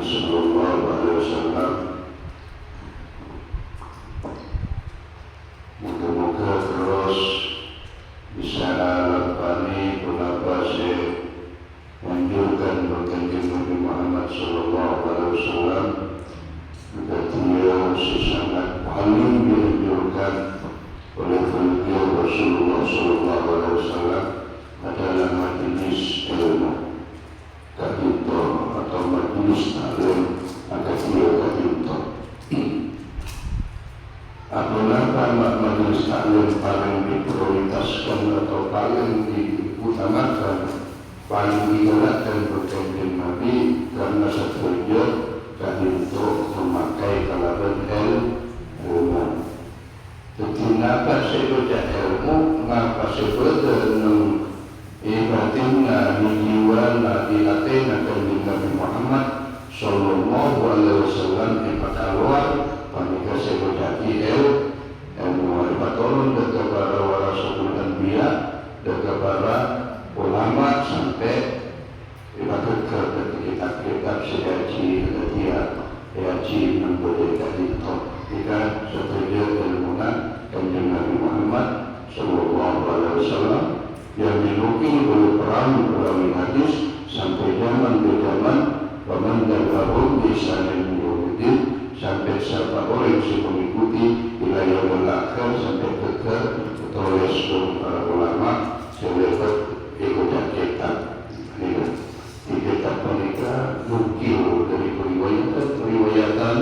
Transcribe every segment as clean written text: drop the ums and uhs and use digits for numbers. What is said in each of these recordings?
sallallahu alaihi wasallam. Moga-moga terus bisa lebani punapase menunjukkan berkanjeng Nabi Muhammad sallallahu alaihi wasallam. Juga dia sesangat paling dianjurkan oleh beliau Rasulullah sallallahu alaihi wasallam adalah majelis ilmu kadito atau majelis taklim akademia kadito. Apabila majelis taklim paling diprioritaskan atau paling diutamakan, paling digerakkan berkanjeng Nabi karena satunya kadito memakai kalaban ilmu. Jadi ngapa saya baca ilmu, ngapa saya baca ibadah di jiwa di hati Nabi Muhammad sallallahu alaihi wasallam yang keluar panika saya baca ilmu patolong dekat para warasatul anbiya, dekat para ulama sampai ibadah ke kitab-kitab sejaji dia yaji memberikan itu jika setuju ilmunya kanjeng Nabi Muhammad sallallahu alaihi wasallam yang dinukil oleh perawi hadis sampai zaman ke zaman paman dan bahum bisa menjadi sampai siapa orang yang mengikuti wilayah belakang sampai ke oleh seluruh para ulama selepas ikut kitab di kitab mereka nukil dari periwayatan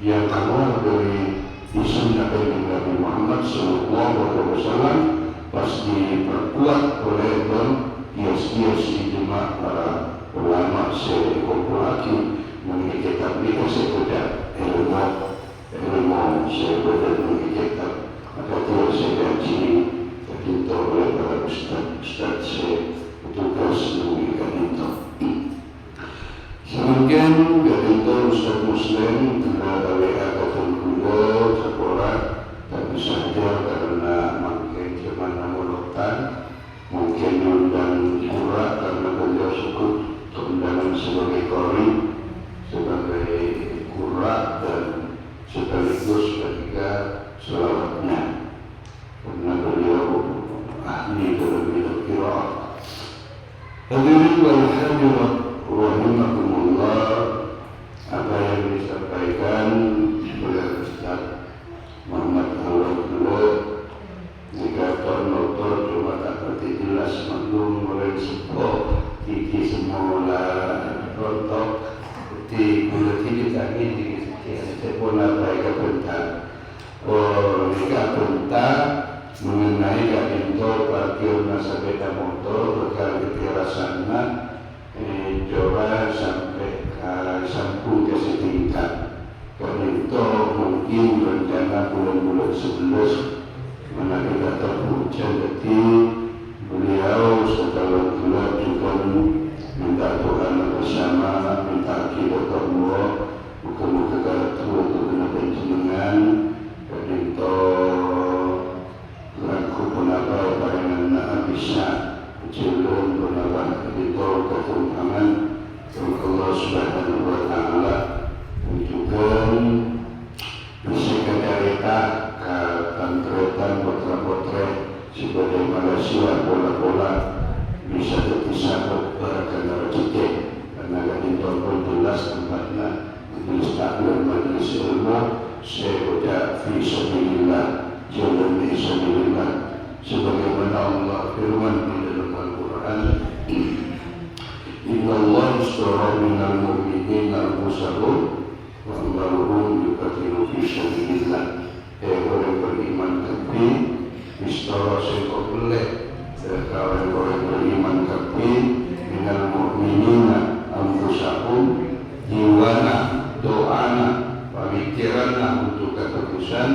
yang keluar dari sunnah Nabi Muhammad sallallahu alaihi wasallam pas diperkuat oleh kios-kios ijma para ulama sekumpulati mengenai kitab ini sesudah ilmu sesudah mengenai kitab atau kios segaji tercinta oleh para ustaz petugas mengenai itu. Kemudian gadito ustaz muslim telah WA katul kulo sekolah tak bisa karena makin zaman mulutan mungkin undang surah karena beliau cukup undangan sebagai kori sebagai qurra dan sekaligus ketika selawatnya karena beliau ahli dalam bidang qiraat. Hadirin wal hadirat rahimakumullah, apa yang disampaikan oleh Ustaz Muhammad Al-Wahid jika notor cuma tak berarti jelas maklum oleh sebuah gigi semula rontok di kulit ini kaki di sepona baik bentar mereka bentar mengenai kadinto parkir masa sepeda motor berkali dirasana coba sampai ke sampul ke setingkat kadinto mungkin rencana bulan-bulan 11 mana kita terhujan jadi beliau setelah keluar juga minta Tuhan bersama minta kita semua muka-muka tua untuk kena penjenengan dan itu laku penapa barengan bisa jelun penapa itu ketumpangan dari Allah Subhanahu wa Ta'ala dan juga bisa kedarita tantretan potret-potret sebagai manusia bola-bola bisa terpisah karena rezeki karena itu pun jelas tempatnya majelis taklim majelis ilmu sekolah fi sabilillah jalan fi sabilillah sebagaimana Allah firman di dalam Al-Quran Inna Allah ishtara minal mu'minina anfusahum wa amwalahum yuqatilu fi sabilillah. Orang beriman kami istara seko belek orang beriman kami minal mu'minina anfusahum jiwana doana pemikiranna untuk keputusan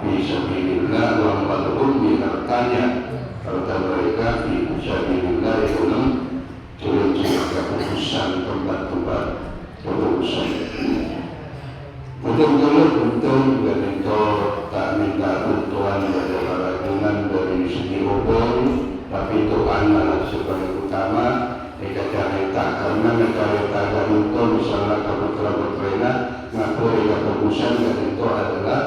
fisabilillah wa amwalahum di hartanya harta mereka fisabilillah yang turun keputusan tempat-tempat keputusan betul-betul untung dan itu tak minta bantuan dari ragungan dari segi obor tapi Tuhan sebagai utama mereka carita karena mereka carita untung misalnya kamu berkena ngapuri keputusan yang itu adalah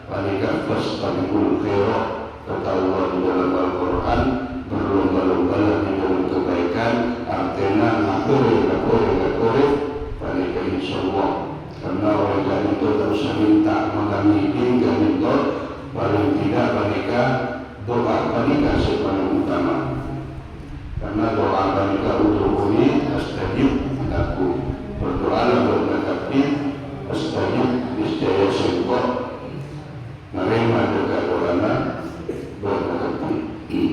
panika fastabiqul khairat, kata Allah di dalam Al-Quran, berlomba-lomba di dalam kebaikan, artinya ngapuri panika insyaallah. Karena oleh karena itu terus minta mengambil dan itu paling tidak panika doa panika sepaling utama. Karena doa panika udhuruni astajib aku, berdoa buat menghadapi astajib niscaya sengkok menerima juga doana buat menghadapi.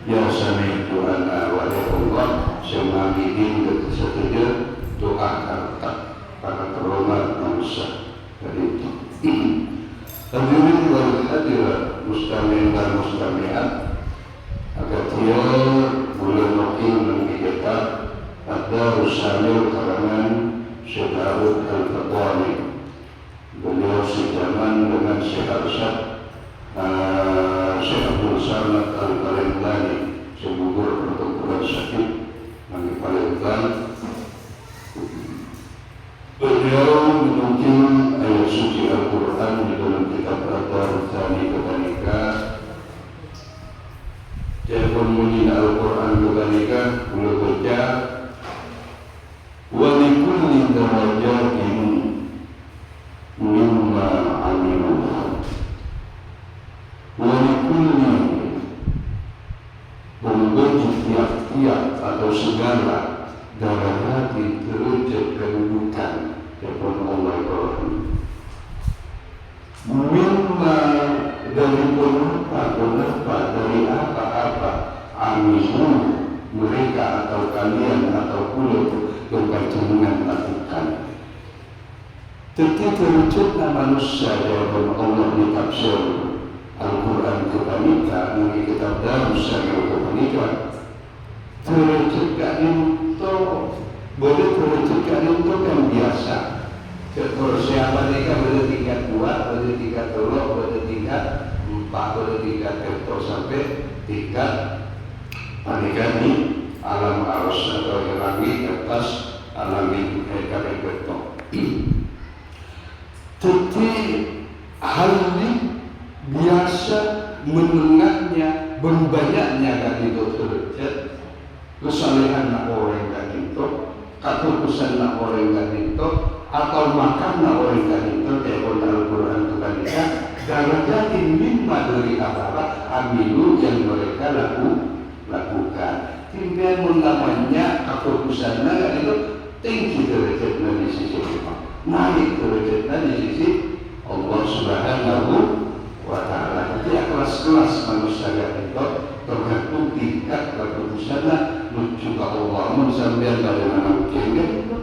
Ya sami doana wahai Allah semangidin setuju doa karta para terhormat manusia dari itu. Hadirin wal hadirat mustami'in dan mustami'at, agar dia boleh makin mengikat ada usaha karangan Syekh Daud Al-Fatwani. Beliau sejaman dengan Syekh Arsyad Syekh Abdul Samad Al-Palembani, sebugur pertempuran sakit bagi Palembang. Beliau menunjuk ayat suci Al-Quran di dalam kitab Al-Thani Kebanika. Dia pun menunjuk Al-Quran Kebanika, beliau baca wa likulli darajatin mimma amilu wa likulli, bagi tiap-tiap atau segala darajati derajat kedudukan kepada Allah Ta'ala mimma dari beberapa dari apa-apa amilu mereka atau kalian atau kulit berkaitan lakukan. Ketika wujudnya manusia dalam Allah di tafsir Al-Quran Kebanika mengenai kitab Darus Salam Kebanika, tercegah itu boleh tercegah itu kan biasa. Persiapan mereka boleh tingkat 2, boleh tingkat 3, boleh tingkat 4, boleh tingkat 4 sampai tingkat panika di alam arus atau langit atas alam mereka berbentuk. Jadi hal ini biasa menengahnya berbanyaknya kan itu derajat kesalehan orang kan itu, ketulusan orang kan itu, atau makan orang kan itu kayak Al-Quran itu kan ya. Darajat mimma dari apa-apa amilu yang mereka lakukan. Tinggal namanya kefokusannya kan itu tinggi derajatnya di sisi Allah, naik derajatnya di sisi Allah Subhanahu wa Ta'ala. Jadi kelas-kelas manusia kan itu tergantung tingkat kefokusannya menuju ke Allah. Sampai bagaimana mungkin itu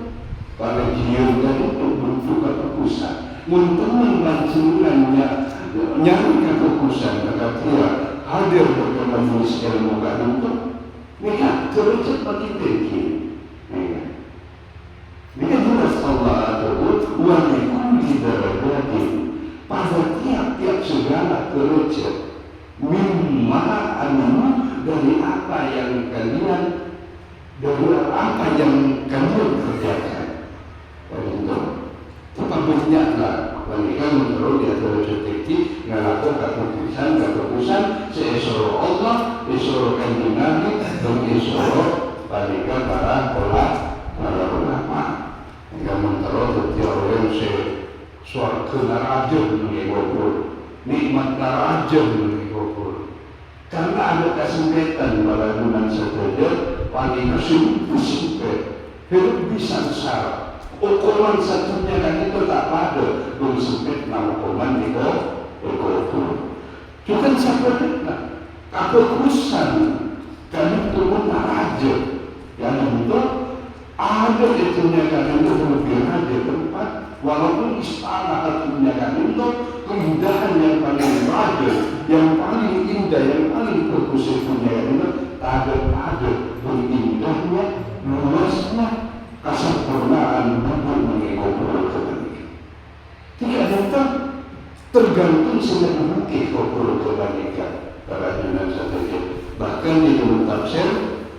pada jiwa itu menuju kefokusan. Untuk membantunya nyari kefokusan agar dia hadir dalam majelis ilmu kan untuk mereka derajat makin tinggi. Mereka jelas Allah tersebut wa likulli darajatin, pada tiap-tiap segala derajat mimma amilu dari apa yang kalian kerjakan. Itu banyaklah mereka menurut dia derajat tinggi melakukan keputusan sesuai Allah, sesuai kanjeng Nabi, dan sesuai pada para ulama. Yang menurut dia orang suarga naraja menegokul, nikmat naraja menegokul. Karena ada kesulitan pada bulan saja, wanita sempit, hidup bisa besar. Ukuran satunya kan itu tak pada, belum sempit nama ukuran itu ekor. Juga sebenarnya keputusan kami turun naraja yang untuk ada itunya kan itu berlebihan di tempat, walaupun istana satunya kan itu keindahan yang paling raja, yang paling indah, yang paling bagus itunya kan itu ada berindahnya, luasnya, kesempurnaan bukan mengikuti kebaikan. Tidak ada tergantung sedemikian ukur kebaikan pada dunia saja. Bahkan di dalam tafsir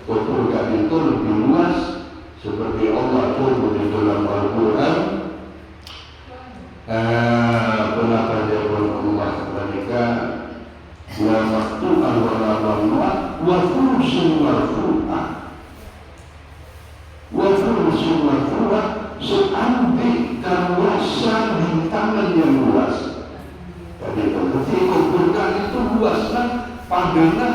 ukur kebaikan itu lebih luas, seperti Allah pun di dalam Al-Quran kenapa dia Allah ketika la maqtu'an wa la mamnu'an wa furushin marfu'ah wa furushin marfu'ah seambil kawasan bintangan yang luas. Jadi ketika Quran itu luasnya padanya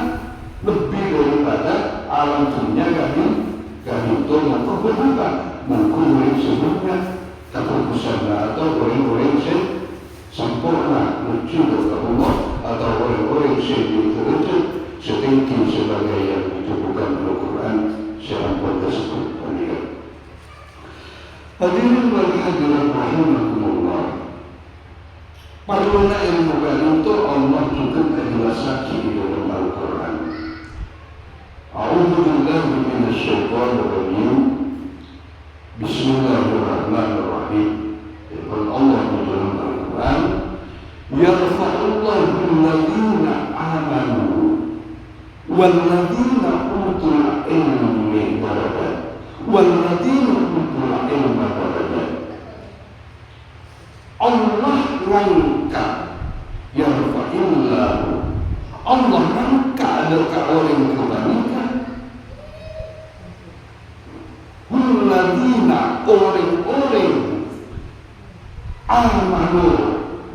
lebih daripada alam dunia kami itu memperbedakan mengkurang sebelumnya keputusan atau orang-orang yang sempurna menuju ke Allah atau orang-orang yang diteruskan setinggi sebagai yang ditubuhkan oleh Quran seampun tersebut. Hadirin wal hadirat rahimakumullah. Perlunya ilmu untuk Allah juga adalah saksi di dalam Al-Quran. A'udzu billahi minasy syaithanir rajim. Bismillahirrahmanirrahim. Firman Allah di dalam Al-Quran, yarfa'ullahu alladziina aamanu walladziina utul ilma darajat walladziina utul ilma darajat. Allah ngangkat yarfa'illahu, Allah ngangkat adakah orang kebaikan alladzina orang-orang amanu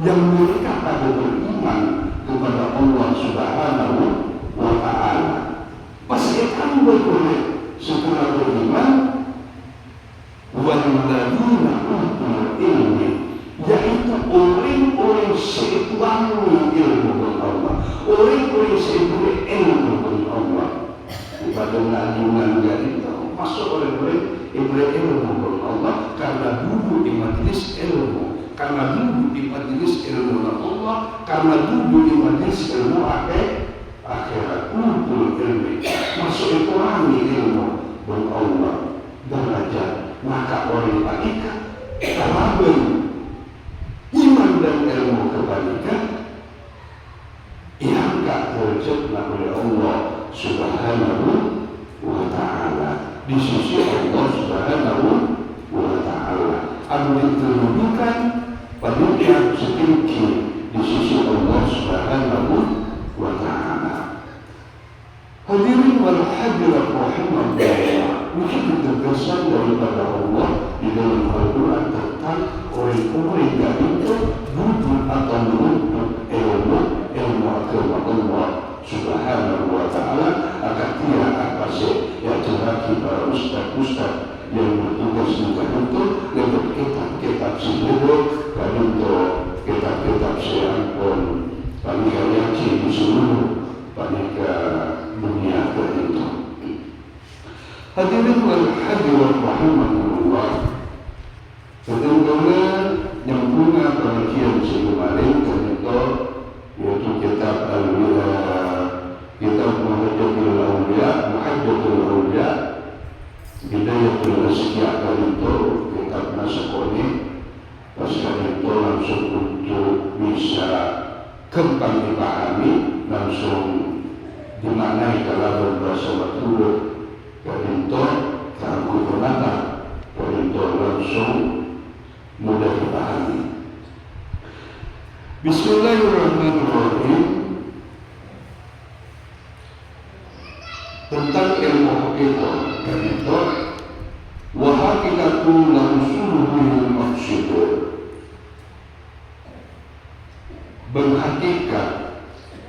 yang mereka pada beriman kepada Allah Subhanahu wa ta'ala. Pasti kamu boleh setelah beriman walladzina utul ilmi, yaitu orang-orang seituangi ilmu Allah, orang-orang seituangi ilmu Allah. Pada najuman itu masuk orang-orang yang berilmu Allah karena duduk di majelis ilmu, karena duduk di majelis ilmu Allah, karena duduk di majelis ilmu akhirat. Utul ilmi masuk ituangi ilmu Allah derajat. Maka orang beriman kalaban iman dan ilmu kebalikan yang tak terjadi oleh Allah Subhanahu wa ta'ala di sisi Allah Subhanahu wa ta'ala. Anu dikedudukan pada yang setinggi di sisi Allah Subhanahu wa ta'ala. Hadirin wal hadirat rahimahullah, mungkin ketegasan daripada Allah di dalam Al-Quran tentang orang-orang yang itu duduk atau menuntut ilmu agama Allah Subhanahu wa ta'ala. Akan tidak apa sih yang terjadi para ustaz-ustaz yang bertugas juga untuk kitab-kitab sihir dan untuk kitab-kitab seampun panika yakin di seluruh panika dunia itu. Hadirin wal hadirat rahimahullah, tentunya yang punya pengajian kemarin dan itu yaitu kitab kitab Muhajjatul Awliya Bidayatul Asqiya dan itu kitab Nasakoni. Pasal itu langsung untuk bisa gampang dipahami, langsung dimaknai dalam bahasa Batul dan itu kamu kenapa dan itu langsung mudah dipahami. Bismillahirrahmanirrahim. Tentang ilmu hakikat dan itu wa hakikatul langsuluhul maksud, berhakikat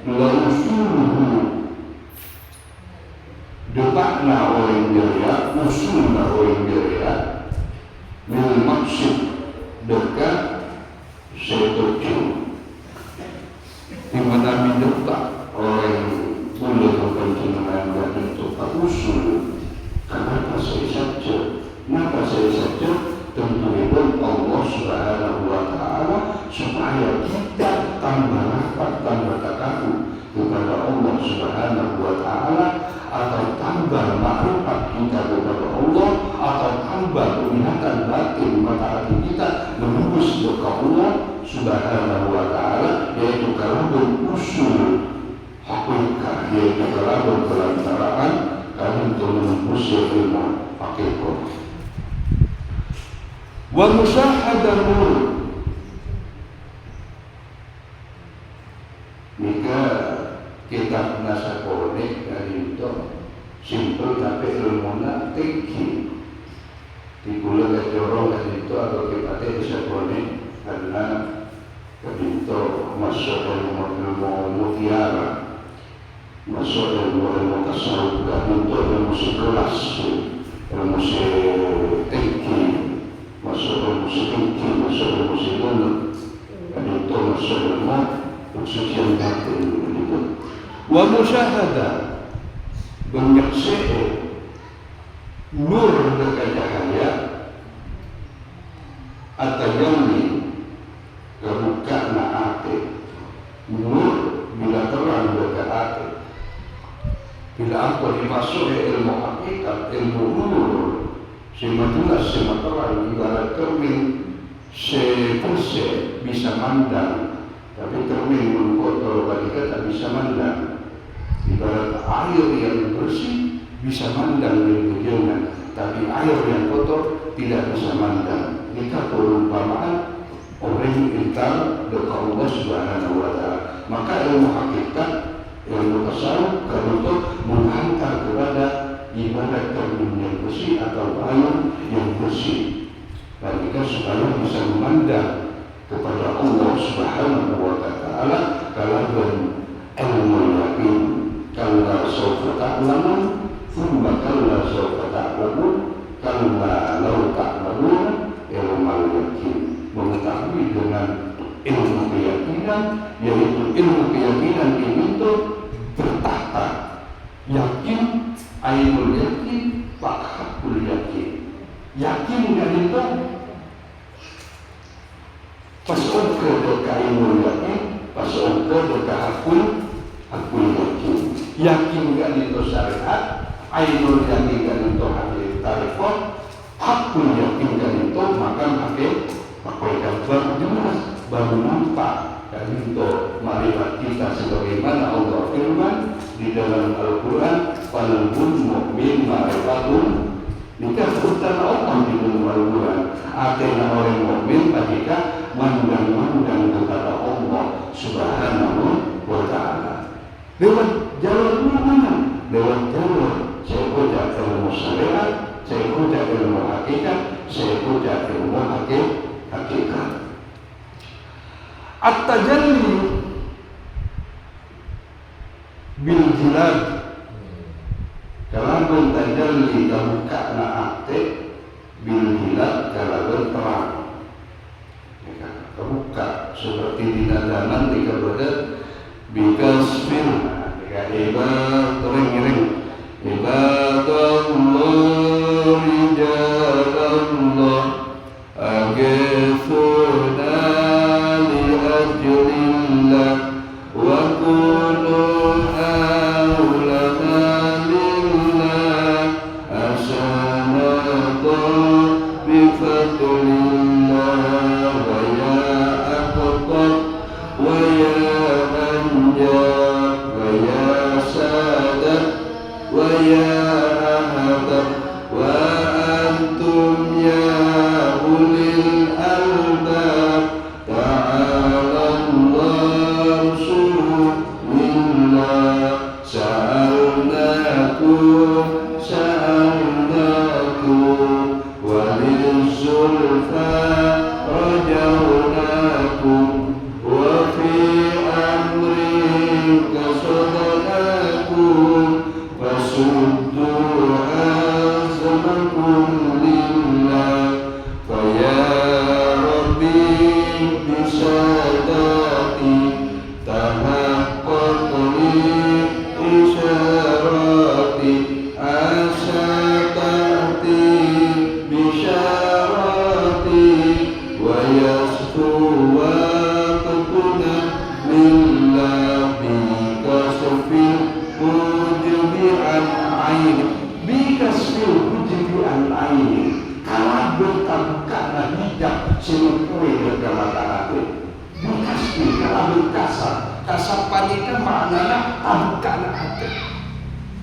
langsuluhu depanna orang jaya, usulna orang jaya, bil maksud dekat setuju di mana diletak orang boleh kepentingan dan untuk usul. Kenapa saya saja? Kenapa saya saja? Tentunya Allah Subhanahu wa ta'ala supaya kita tambah rapat, tambah takut kepada Allah Subhanahu wa ta'ala, atau tambah makrifat kita kepada Allah, atau tambah penglihatan batin mata hati kita menembus ke Allah Subhanahu wa ta'ala, yaitu kalaupun usul hakikat, yaitu kalaupun pelantaraan kami untuk menembus ilmu hakikat. Wa musyahadamun mika kitab nasakone dari itu simple tapi ilmunya tinggi di bulan kejorong dari itu atau kita bisa boleh karena itu masuk ilmu mutiara, masuk ilmu tasawuf dan itu ilmu sekelas, ilmu tinggi, masuk ilmu tinggi, masuk ilmu seluruh dan itu masuk ilmu kesucian batin itu. Wa musyahadah menyaksikan nur dengan cahaya atau yang kebuka na ate nur bila terang dengan ate bila apa dimasuk ilmu hakikat ilmu nur sema jelas sema terang ibarat cermin seperse bisa mandang tapi cermin mengkotor bagi kita bisa mandang ibarat air yang bersih bisa mandang dari tujuan tapi air yang kotor tidak bisa mandang. Kita perumpamaan orang intar dekat Allah Subhanahu wa Ta'ala. Maka ilmu hakikat, ilmu tasawuf untuk menghantar kepada ibarat cermin yang bersih atau air yang bersih. Dan kita supaya bisa memandang kepada Allah Subhanahu wa Ta'ala kalau ilmu yakin kalau sawfa ta'lamun thumma kalla sawfa ta'lamun kalla law ta'lamun ilmal yakin mengetahui dengan ilmu keyakinan yaitu ilmu keyakinan itu bertahta yakin ainul yakin fakul yakin yakin dan itu pas ke ainul yakin pas ke hakul yakin yakin dan itu syariat ainul yakin dan itu hadis tarifat hakul yakin dan itu maka pakai gambar jelas baru nampak dan itu marilah kita sebagaimana Allah firman di dalam Al-Quran falbun mu'min marifatun nikah hutan Allah di dalam Al-Quran artinya orang mu'min ketika mandang-mandang kepada Allah Subhanahu wa Ta'ala lewat jalur mana? Lewat jalur saya baca ilmu syariat, saya baca ilmu hakikat, saya baca ilmu hakikat. At-tajalli bil jilad kalau tajalli terbuka na akte bil jilad kalau terang terbuka seperti di dalam kepada bikas film ibadah tereng-tereng ibadallah rijalallah agifuna li ajlillah wa kunu awlana lillah asanata bifadlillah wa ya aqtab wa ya anjab wa ya sadat wa ya ahadab wa antum ya ulil albab ta'ala Allah rasulillah sa'alnakum walil zulfa rajaunakum wa fi amrin kasadakum fasuddu azamakum lillah faya rabbi bisadati tahaqqaqni isyarati asyatati bisyarati wa yasfu wa qutuna lillah bikasfil hujubi al-ain bikasfil hujubi al-ain kalau bertabukan hijab semua berkata bikasfil kalau berkasar kasar panika maknanya tabukan hati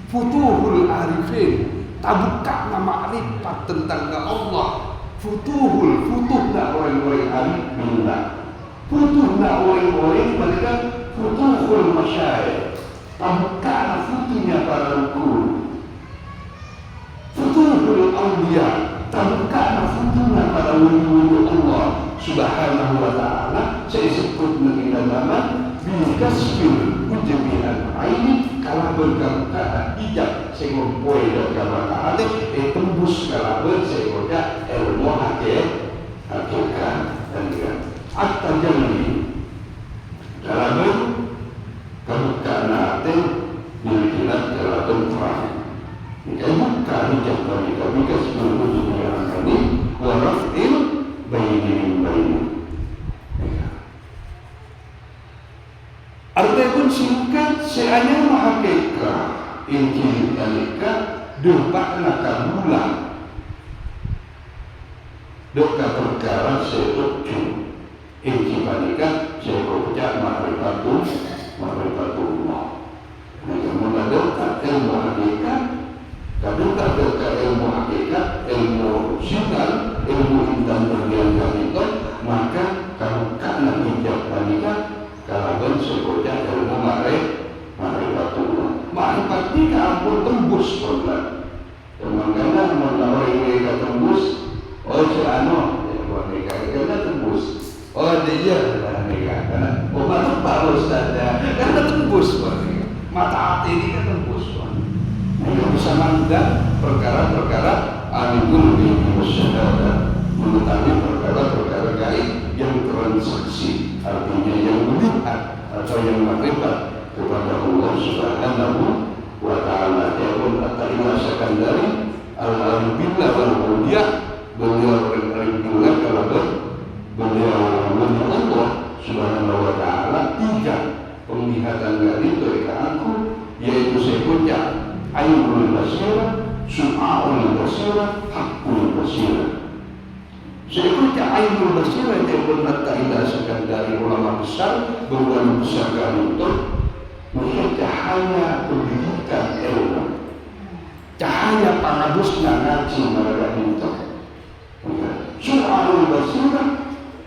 futuhul arifin tabukan ma'rifat tentang Allah futuhna orang-orang ahli billah, futuhna orang-orang mereka futuhul masyayikh, tamkana futuhnya para guru, futuhul awliya, tamkana futuhnya para wali-wali Allah subhanahu wa ta'ala. Saya sebut dengan nama bikasfil ujabihan aini, kalau berkata ijab saya mempunyai dan kata tembus kalau saya ilmu hakikat dan juga atta jami kalau kebukaan hati dilihat kalau tempat bukan ijab kami kasfil ujabihan aini warafil bayi. Artinya pun singkat, seanya hakikat Injil dalika dempakna kabulan doka perkara setuju Injil dalika sekojak ma'rifatullah. Nah, kemudian doka ilmu hakikat, doka ilmu hakikat, ilmu sinar, ilmu intan berlian itu, maka kamu karena hijab dalika kalau sekojak ilmu ma'rifatullah. Ma'rifat ini ampun tembus problem. Makanya orang mereka tembus, oh si ano, mereka karena tembus. Oh dia mereka karena obat Ustaz karena tembus mereka. Mata hati ini kan tembus. Mereka bisa mandang perkara-perkara alimul ghaibi wasyahada, mengetahui perkara-perkara gaib yang transaksi, artinya yang melihat atau yang makrifat kepada Allah subhanahu wa ta'ala. Dia pun akan dari al-alim billah wal-uliyah, beliau al-alim billah kalau beliau Allah subhanahu wa ta'ala. Tiga penglihatan dari mereka aku, yaitu sekujak ainul basirah, su'aul basirah, hakul basirah. Sekujak ainul basirah yang pernah diindahkan dari ulama besar, berulama besar kali itu, melihat cahaya pendidikan ilmu, cahaya panabusnya ngaji mereka itu. Su'aul basirah,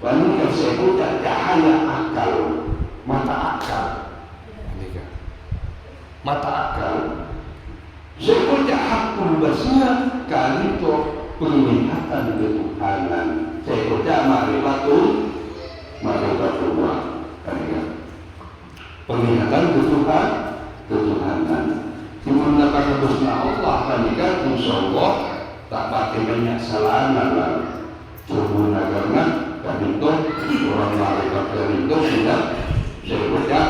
wanita sekujak cahaya akal, mata akal. Mata akal. Sekujak hakul basirah, kali itu penglihatan ketuhanan. Sekujak ma'rifatullah. Penglihatan ketuhanan. Dimana karena husna Allah kanika insyaallah tak pakai banyak salahan lah. Cuma karena itu orang malaikat dari itu tidak sekujak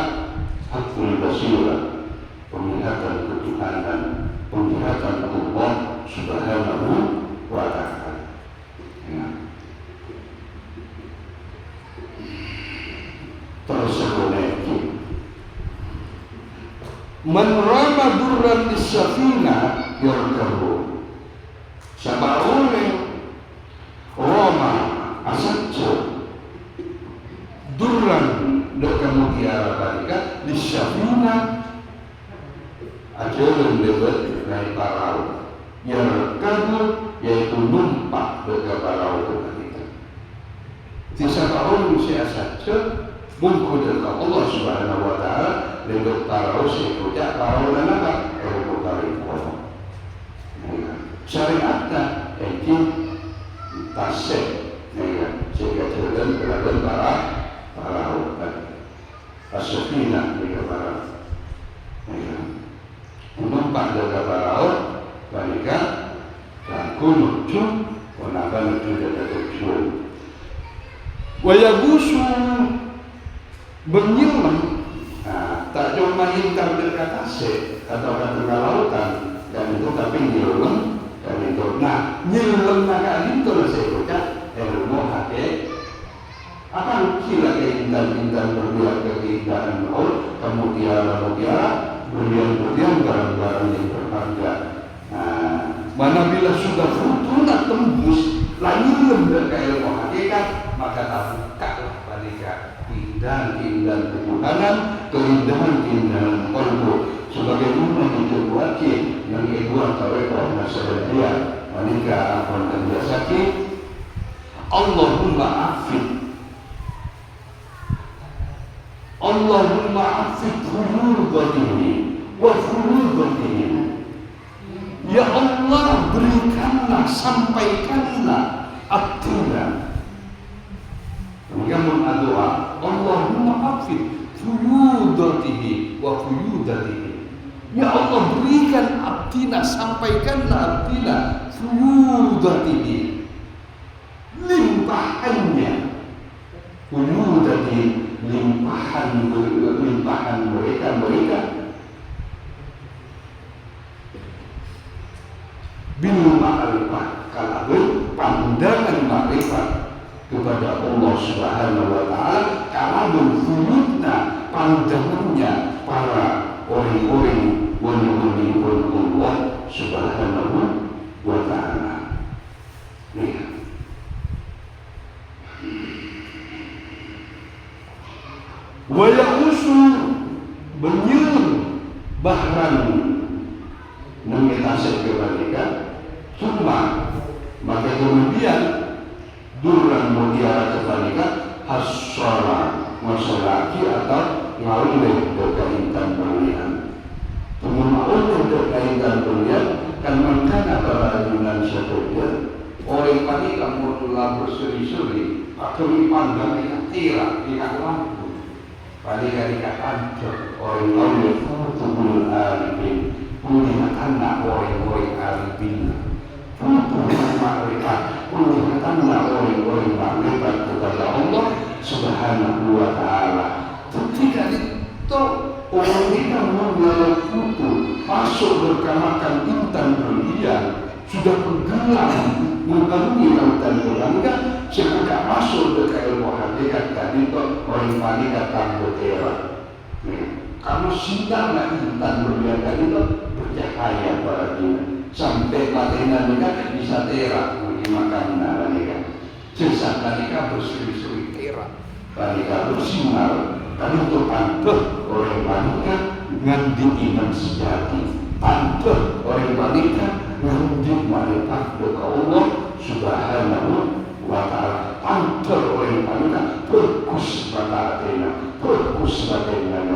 hakul basirah, penglihatan ketuhanan, penglihatan Allah subhanahu wa ta'ala. Terus sebenarnya man rama durran disafina yarkabu, sama oleh Roma asatjo durran dok kamu diarahkan disafina ajaran debat naik parau yarkabu, yaitu numpak dekat parau kita. Sisa tahun usia saja mungkin dekat Allah subhanahu wa ta'ala lewat parau sekujak parau dan apa? Ilmu karikono. Syariatnya ini tasik, sehingga jalan berada parau asofina mereka parau. Numpak dekat parau mereka aku lucu, kenapa lucu dekat tujuan? Wayagusu menyilam, tak cuma hintar dekat tasik atau ke tengah lautan, dan itu tapi nyilam dan itu. Nah, nyilam maka itu saya ucap ilmu hakikat. Apa kira keindahan-indahan berbiak keindahan maut, kemudian berlian barang-barang yang berharga. Mana bila sudah fortuna tembus, lalu lembaga ilmu hakikat, maka terbukalah pada keindahan-keindahan ketuhanan, keindahan-keindahan kolbu. Sebagaimana itu wajib yang kedua tarekat masalah dia, menikah akan terjadi Allahumma afid, Allahumma afid furudatihi wa furudatihim. Ya Allah, berikanlah, sampaikanlah abdina. Kemudian doa, Allahumma afid furudatihi wa furudatihim. Ya Allah, berikan abdina, sampaikanlah abdina furudatihi, limpahannya. Furudatihi, limpahan mereka bil ma'rifah, kalau pandangan ma'rifat kepada Allah Subhanahu wa taala, kalau furudna, pandangannya para orang-orang wali-wali Allah Subhanahu wa taala. Wa ya'usu, menyuruh bahran mengitasir kebalikan, cuma maka kemudian durang mutiara kebalikan hasara masalaki atau ngawin berkaitan berlian. Pengumuman berkaitan berlian kan mengkana para ajunan seperti orang tadi kamu telah berseri-seri atau pandangnya tira tidak lampu kali-kali kata orang lain futuhul arifin, punya anak orang-orang arifin, futuhul ma'rifat, punya anak orang-orang ma'rifat kepada Allah Subhanahu wa ta'ala. Ketika itu orang kita mengenal futuh, masuk berkamakan intan berlian, sudah bergelar mengarungi lautan berlangga, semoga masuk ke ilmu hakikat tadi itu orang paling datang bertera. Kamu sidanglah intan berlian tadi itu bercahaya pada dia sampai materi mereka bisa tera menggunakan mereka. Sesat mereka berseri-seri tera, mereka bersinar. Tadi itu pantuh orang wanita ngandi iman sejati, pantuh orang wanita ngandi malaikat kepada Allah Subhanahu wa ta'ala, pantuh orang wanita berkus pada Athena, berkus pada Athena.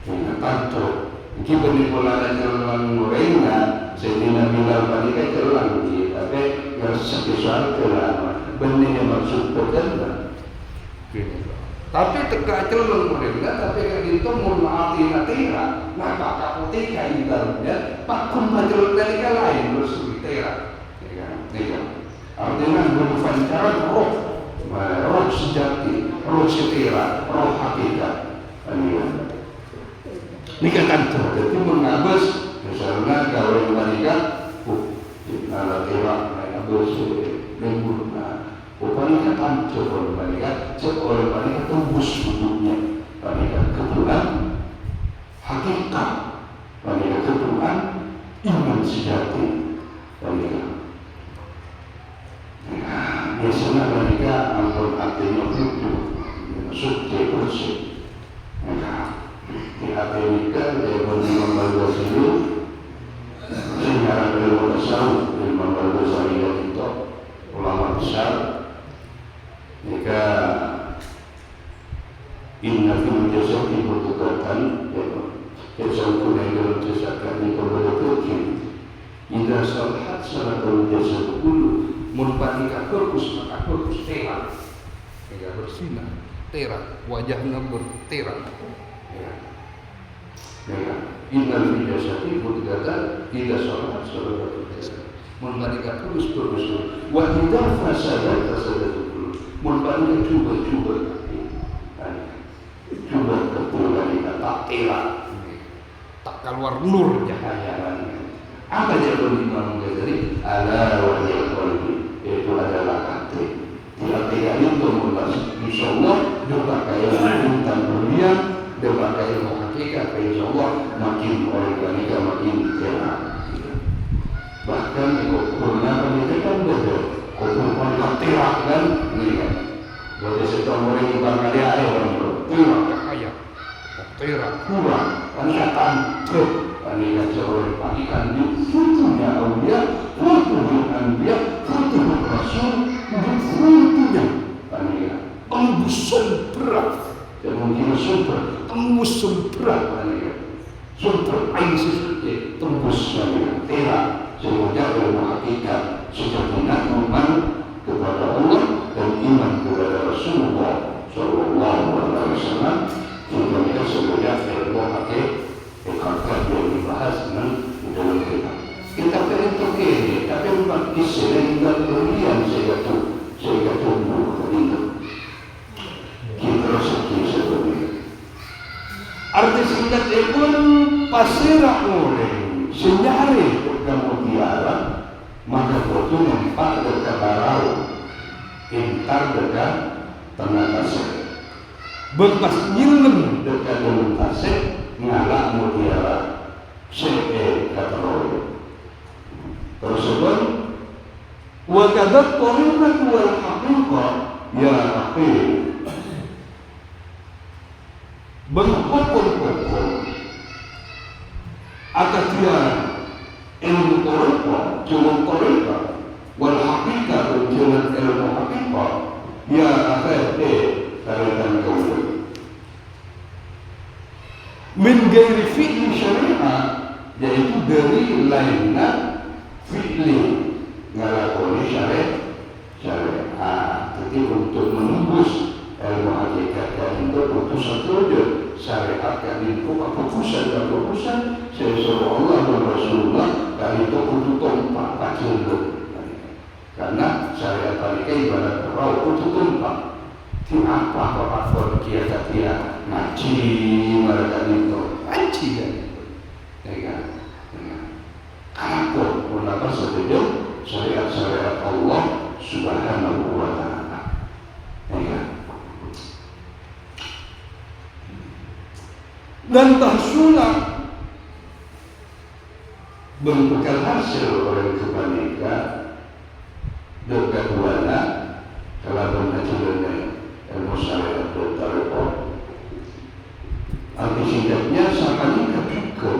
Kita pantuh. Kita dimulai jalan mereka, sehingga bila wanita jalan kita, tapi sesuatu jalan benih yang maksud berjalan. Tapi tegak celeng mereka, tapi itu murmati natira, maka kaputika indarnya, pakun majeluk dari lain bersuri tera. Artinya berfancaran roh sejati, roh setera, roh hakikat. Ini kan jadi mengabas, misalnya kalau yang wanita, nala tera, mengabas, mengurna. Upaya hancur oleh mereka, oleh mereka tembus hidupnya, mereka keturunan hakikat, mereka keturunan iman sejati, mereka. Biasanya mereka ampun artinya itu suci bersih. Di hati mereka dia membawa silu, sejarah ilmu tasawuf, membawa syariat itu ulama besar. Jika inna fil jasadi mudghatan, jasad yang dalam jasad kami berbentuk jika salahat salatul jasad kullu, munfatika kurkus maka kurkus terang, tidak bersinar, terang, wajahnya berterang. Inna fil jasadi mudghatan, jika salahat salatul jasad, munfatika kurkus kurkus, wa idza fasadat fasadatul, munfatika coba kebetulan kita tak terang, tak keluar nur cahaya. Apa jawaban Imam Ghazali? Ala wajah qalbi, itu adalah hati. Tidak itu membahas insyaallah juga kayak bintang berlian, juga kayak hakikat insyaallah makin orang wanita makin terang. Bahkan kurna pendidikan betul, kurna terang kan, ini kan. Jadi setelah orang yang barangkali ada orang terang cahaya, terang kurang, peningkatan truk. Panikan seorang panikan di futuhnya awliya, futuhul anbiya, futuhul rasul, sumber, mungkin sumber, tembus sumber, sumber air suci, tembus tera, semuanya ilmu hakikat, sudah benar iman kepada Allah dan iman kepada Rasulullah Sallallahu Alaihi Wasallam. Semuanya semuanya ilmu hakikat yang dibahas dalam kita perintah ini, tapi bukan istilah yang berlian saya tunggu itu. Kita sakit sebelumnya. Arti singkat itu pasirah orang senyari kamu tiara, maka kau nampak dekat barau, intar dekat tengah tasik. Bekas nyilem dekat dalam tasik, ngalak mutiara, kata roy. Tersebut wakadat qarirat wal haqiqah ya akhi berhukum akatia ilmu qariqah jalan qariqah wal haqiqah jalan ilmu haqiqah ya akhi tarikan kau min gairi fi'li syariah, yaitu dari lainnya fi'li ngalakoni syariat. Jadi untuk menembus ilmu hakikat dan itu putusan tujuh syariat kan itu keputusan dan keputusan sesuai Allah dan Rasulullah dan itu untuk tempat kacil karena syariat tadi ibarat perahu untuk tempat apa faktor dia ngaji mereka itu ngaji kan aku mendapat setuju syariat Allah Subhanahu wa Ta'ala. Dan tahsulah berbekal hasil oleh kebaikan dekat buana kalau bernajulannya ilmu syariat bertarikah. Arti singkatnya sakani kepikan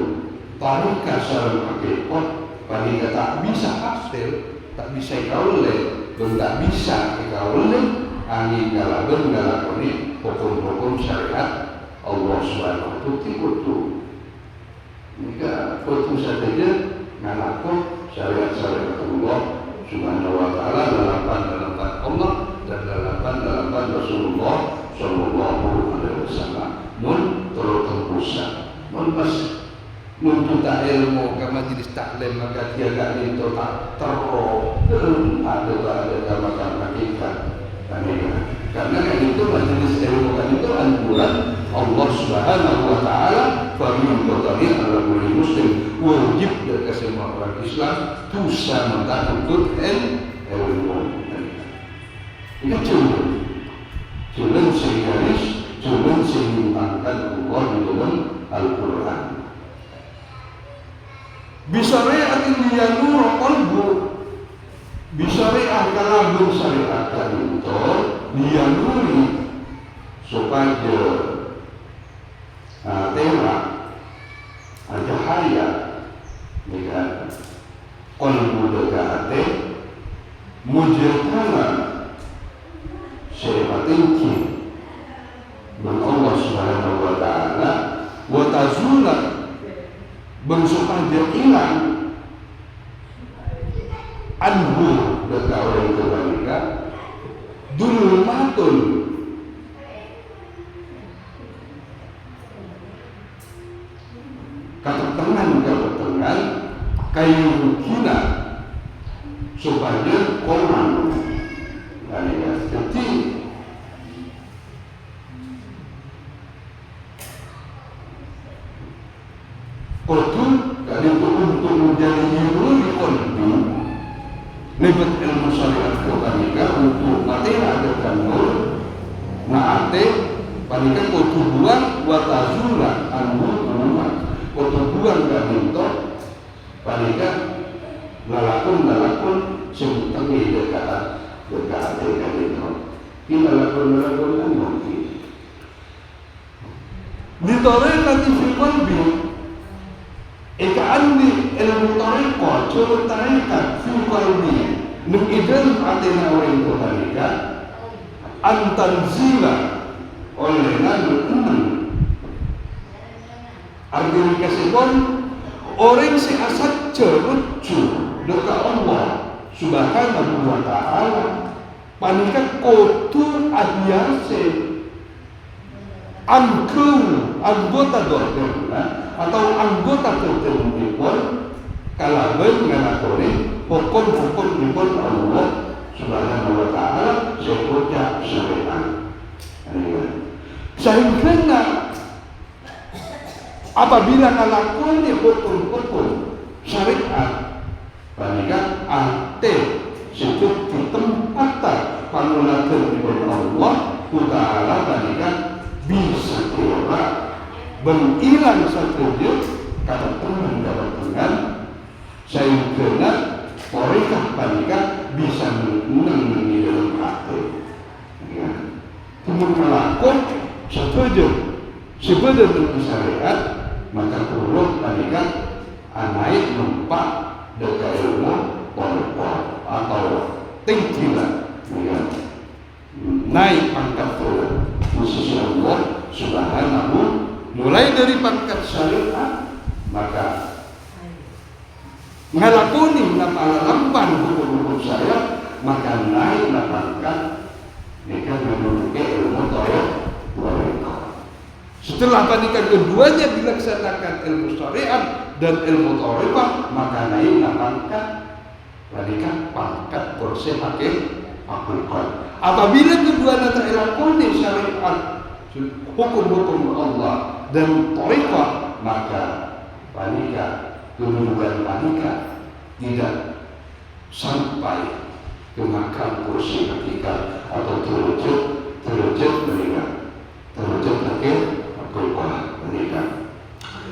tarikah syariat hakikat pada tak bisa hasil, tak bisa ikauleh dan tak bisa ikauleh angin galaben galakoni hukum-hukum syariat Allah Subhanahu wa Ta'ala. Jika itu saja ngalakon syariat-syariat Allah Subhanahu wa Ta'ala dalam Allah dan dalam Rasulullah Sallallahu Alaihi Wasallam. Mun turut tembusan, mun pas menuntut ilmu ke majelis taklim maka dia gak itu tak teruk ada makan hakikat karena kan itu majelis ilmu kan itu anjuran Allah Subhanahu wa Ta'ala firman qadari ala kulli muslim wajib bagi semua orang Islam bisa menuntut ilmu. Ini jalan segaris jalan seimbangkan Allah di dalam Al-Quran. Bisyari'atin liyanur qalbu, bisyari'ah kalabun syariat itu liyanuri supaya tera cahaya dengan qalbu dekate mujadala syari'atin dan Allah Subhanahu wa Ta'ala wa tazula supaya hilang anhu dekat orang kebaikan dulmatun ketengan kayu kina supaya koman jadi kodun dari untuk menjadi ilmu di kolbu lebat ilmu syariat kepanika untuk materi ada nur naate panika kodu buang watazula anu rumah kodu buang gak minta panika ngalakun sebutangi dekat itu kita lakon kan mungkin ditoreng nanti fi qalbi ikaanni ilmu tariqah curut tariqah fi qalbi nukidal atina orang itu tariqah antanzila oleh Nabi Muhammad. Artinya kasihon orang si asat cerucu dekat Allah Subhanahu wa ta'ala panika kotu adiase anggota doa atau anggota tertentu pun kalaban nganakoni hukum-hukum dipun Allah Subhanahu wa ta'ala sepuja syariat. Sehingga apabila ngalakoni hukum-hukum syariat panika ate sebut di tempat panulakeun dipun Allah Ta'ala panika bisa kira mengilang satejo katepungan sehingga mereka panika bisa menang di dalam hati. Kemudian melakukan setuju sebenarnya syariat maka turun panika naik numpak dekat ilmu pondok atau tinggilah naik pangkat turun khusus Allah Subhanahu mulai dari pangkat syariat maka mengalakuni lampan hukum-hukum syariat maka naik pangkat mereka memiliki ilmu tauhid. Setelah panikan keduanya dilaksanakan ilmu syariat dan ilmu tauhid maka naik pangkat pangkat kursi hakikat. Apabila keduanya terelakoni syariat hukum-hukum Allah dan tauhid maka kedudukan panika tidak sampai ke makam kursi hakikat atau terwujud mereka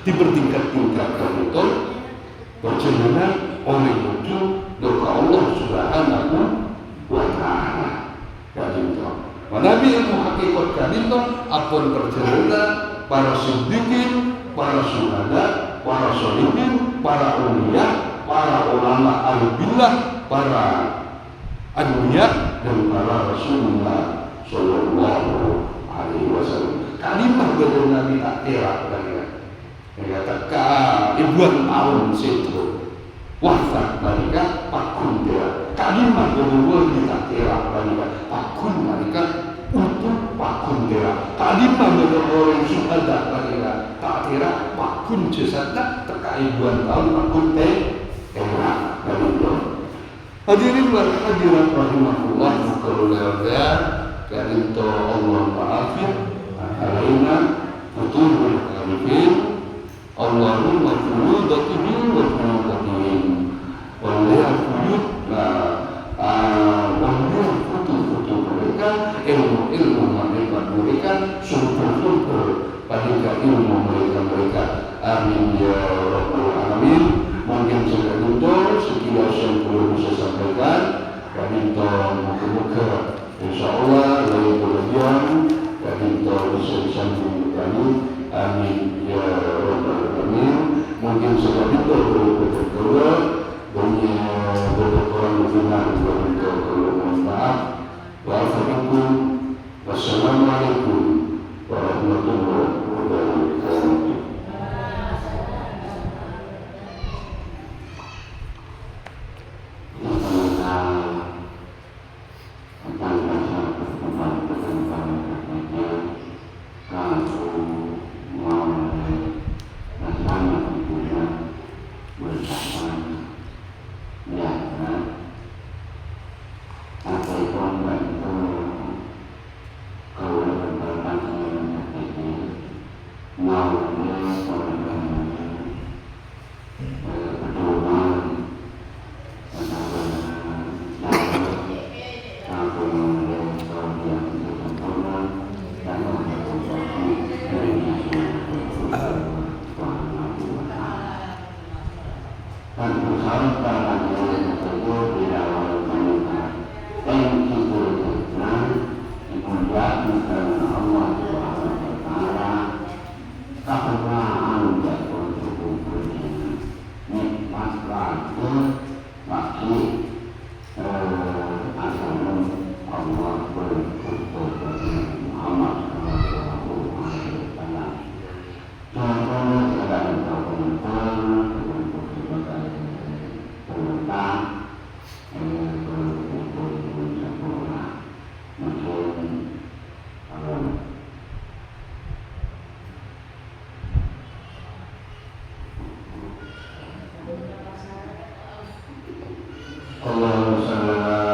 dipertingkat-tingkatkan itu perjalanan oleh menuju doa Allah Subhanahu wa ta'ala. Nabi ilmu hakikat kadito apun perjalanan para siddiqin, para syuhada, para sholihin, para uliya, para ulama al-billah, para anbiya dan para Rasulullah sallallahu alaihi wasallam. Kalimah dari Nabi tak terak mereka tak ribuan tahun situ wafat mereka pakun dia. Kalimah dari Nabi tak terak mereka pakun mereka untuk pakun dia. Kalimah dari orang syuhada mereka tak terak pakun jasadnya terkait ribuan tahun pakun terak mereka. Hadirin wal hadirat rahimahullah mukarrarnya karinto Allah ma'afir alaina futurul arifin Allahumma furudatihi wa furudatihin walaya furudna walaya futur mereka ilmu mereka sumber pada ilmu mereka amin ya rabbal alamin. Mungkin sudah tutup sekian yang perlu bisa sampaikan kami muka-muka insyaallah dari kelebihan kami bisa disambung kami amin ya rabbal alamin. Mungkin sudah tutup berdoa berdoa benar berdoa maaf wassalamualaikum warahmatullahi wabarakatuh. Kalau Allahumma shalli ala